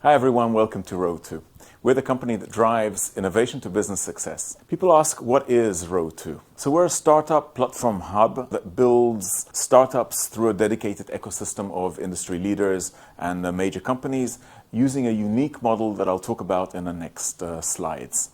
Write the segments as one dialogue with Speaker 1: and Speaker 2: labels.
Speaker 1: Hi everyone, welcome to Road2. We're the company that drives innovation to business success. People ask, what is Road2? So we're a startup platform hub that builds startups through a dedicated ecosystem of industry leaders and major companies using a unique model that I'll talk about in the next slides.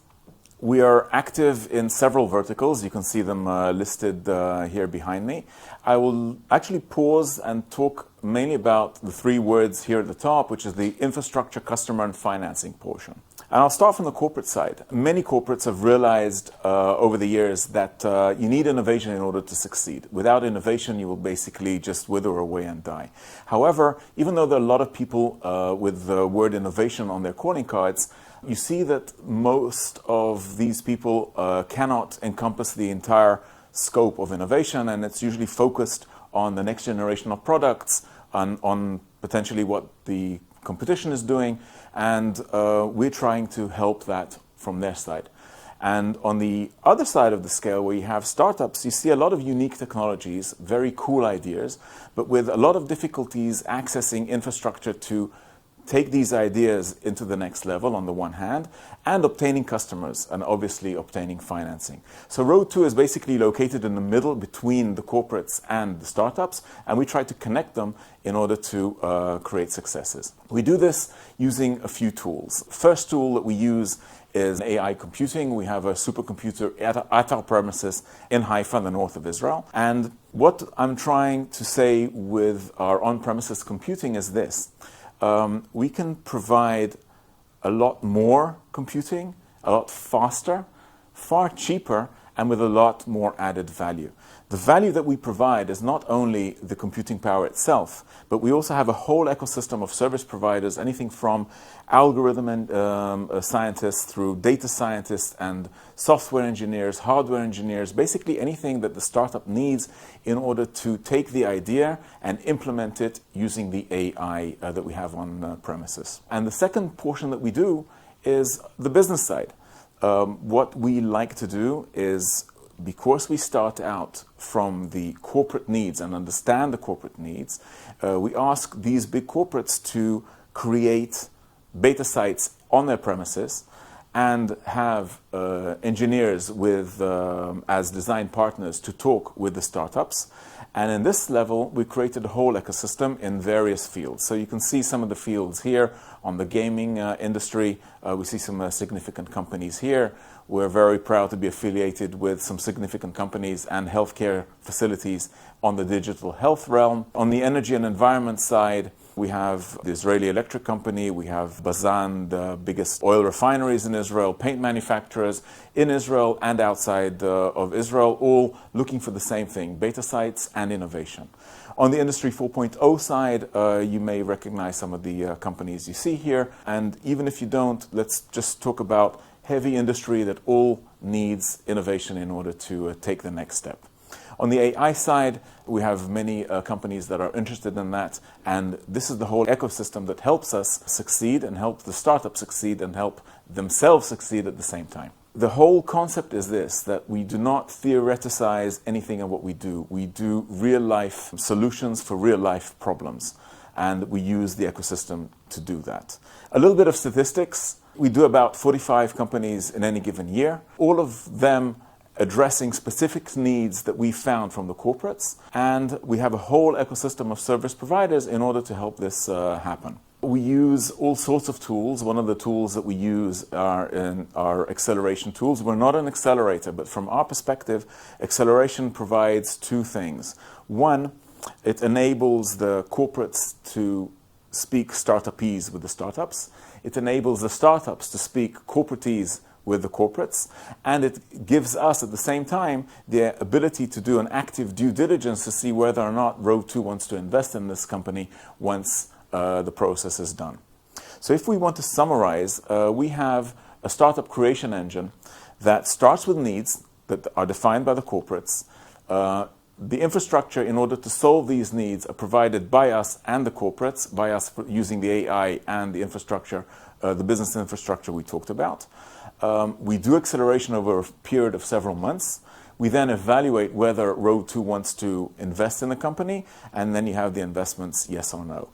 Speaker 1: We are active in several verticals. You can see them listed here behind me. I will actually pause and talk mainly about the three words here at the top, which is the infrastructure, customer, and financing portion. And I'll start from the corporate side. Many corporates have realized over the years that you need innovation in order to succeed. Without innovation, you will basically just wither away and die. However, even though there are a lot of people with the word innovation on their calling cards, you see that most of these people cannot encompass the entire scope of innovation, and it's usually focused on the next generation of products, on potentially what the competition is doing, and we're trying to help that from their side. And on the other side of the scale, where you have startups, you see a lot of unique technologies, very cool ideas, but with a lot of difficulties accessing infrastructure to take these ideas into the next level on the one hand, and obtaining customers, and obviously obtaining financing. So Road2 is basically located in the middle between the corporates and the startups, and we try to connect them in order to create successes. We do this using a few tools. First tool that we use is AI computing. We have a supercomputer at our premises in Haifa, in the north of Israel. And what I'm trying to say with our on-premises computing is this. We can provide a lot more computing, a lot faster, far cheaper, and with a lot more added value. The value that we provide is not only the computing power itself, but we also have a whole ecosystem of service providers, anything from algorithm and scientists through data scientists and software engineers, hardware engineers, basically anything that the startup needs in order to take the idea and implement it using the AI that we have on premises. And the second portion that we do is the business side. What we like to do is, because we start out from the corporate needs and understand the corporate needs, we ask these big corporates to create beta sites on their premises and have engineers with as design partners to talk with the startups. And in this level, we created a whole ecosystem in various fields. So you can see some of the fields here on the gaming industry. We see some significant companies here. We're very proud to be affiliated with some significant companies and healthcare facilities on the digital health realm. On the energy and environment side, we have the Israeli electric company, we have Bazan, the biggest oil refineries in Israel, paint manufacturers in Israel and outside of Israel, all looking for the same thing, beta sites and innovation. On the Industry 4.0 side, you may recognize some of the companies you see here. And even if you don't, let's just talk about heavy industry that all needs innovation in order to take the next step. On the AI side, we have many companies that are interested in that, and this is the whole ecosystem that helps us succeed and help the startup succeed and help themselves succeed at the same time. The whole concept is this, that we do not theoreticize anything in what we do. We do real-life solutions for real-life problems, and we use the ecosystem to do that. A little bit of statistics. We do about 45 companies in any given year, all of them addressing specific needs that we found from the corporates, and we have a whole ecosystem of service providers in order to help this happen. We use all sorts of tools. One of the tools that we use are acceleration tools. We're not an accelerator, but from our perspective, acceleration provides two things. One, it enables the corporates to speak startupese with the startups. It enables the startups to speak corporatese with the corporates, and it gives us at the same time the ability to do an active due diligence to see whether or not Road2 wants to invest in this company once the process is done. So if we want to summarize, we have a startup creation engine that starts with needs that are defined by the corporates. The infrastructure in order to solve these needs are provided by us and the corporates, by us using the AI and the infrastructure, the business infrastructure we talked about. We do acceleration over a period of several months. We then evaluate whether Road 2 wants to invest in the company, and then you have the investments, yes or no.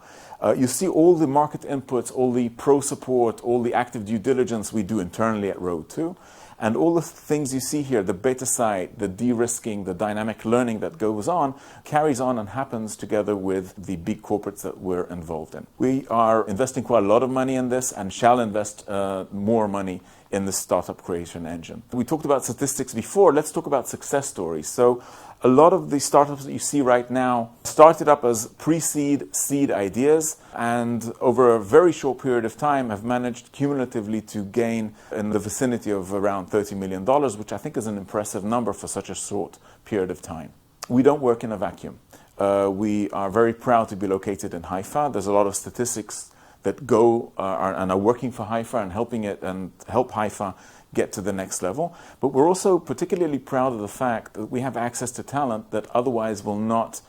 Speaker 1: You see all the market inputs, all the pro support, all the active due diligence we do internally at Road 2. And all the things you see here, the beta site, the de-risking, the dynamic learning that goes on, carries on and happens together with the big corporates that we're involved in. We are investing quite a lot of money in this and shall invest more money in the startup creation engine. We talked about statistics before. Let's talk about success stories. So a lot of the startups that you see right now started up as pre-seed, seed ideas, and over a very short period of time have managed cumulatively to gain in the vicinity of around $30 million, which I think is an impressive number for such a short period of time. We don't work in a vacuum. We are very proud to be located in Haifa. There's a lot of statistics that go and are working for Haifa and help Haifa get to the next level. But we're also particularly proud of the fact that we have access to talent that otherwise will not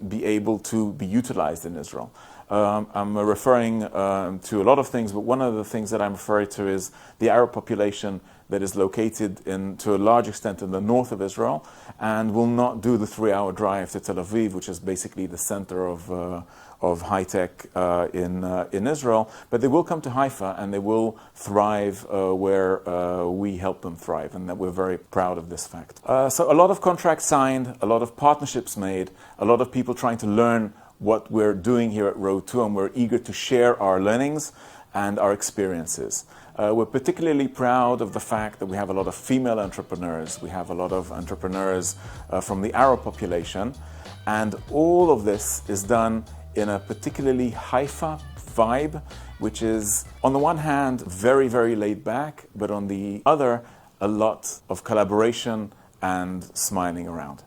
Speaker 1: be able to be utilized in Israel. I'm referring to a lot of things, but one of the things that I'm referring to is the Arab population that is located to a large extent in the north of Israel and will not do the 3-hour drive to Tel Aviv, which is basically the center of high tech in Israel. But they will come to Haifa and they will thrive where we help them thrive, and that we're very proud of this fact. So a lot of contracts signed, a lot of partnerships made, a lot of people trying to learn what we're doing here at Road 2, and we're eager to share our learnings and our experiences. We're particularly proud of the fact that we have a lot of female entrepreneurs. We have a lot of entrepreneurs from the Arab population, and all of this is done in a particularly Haifa vibe, which is on the one hand very, very laid back, but on the other a lot of collaboration and smiling around.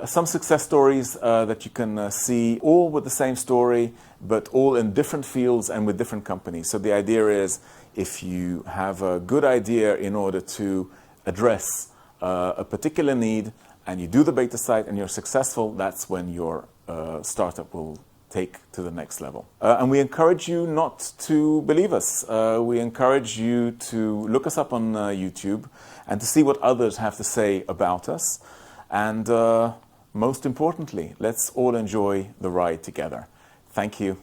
Speaker 1: Some success stories that you can see, all with the same story, but all in different fields and with different companies. So the idea is, if you have a good idea in order to address a particular need, and you do the beta site and you're successful, that's when your startup will take to the next level. And we encourage you not to believe us. We encourage you to look us up on YouTube and to see what others have to say about us. And most importantly, let's all enjoy the ride together. Thank you.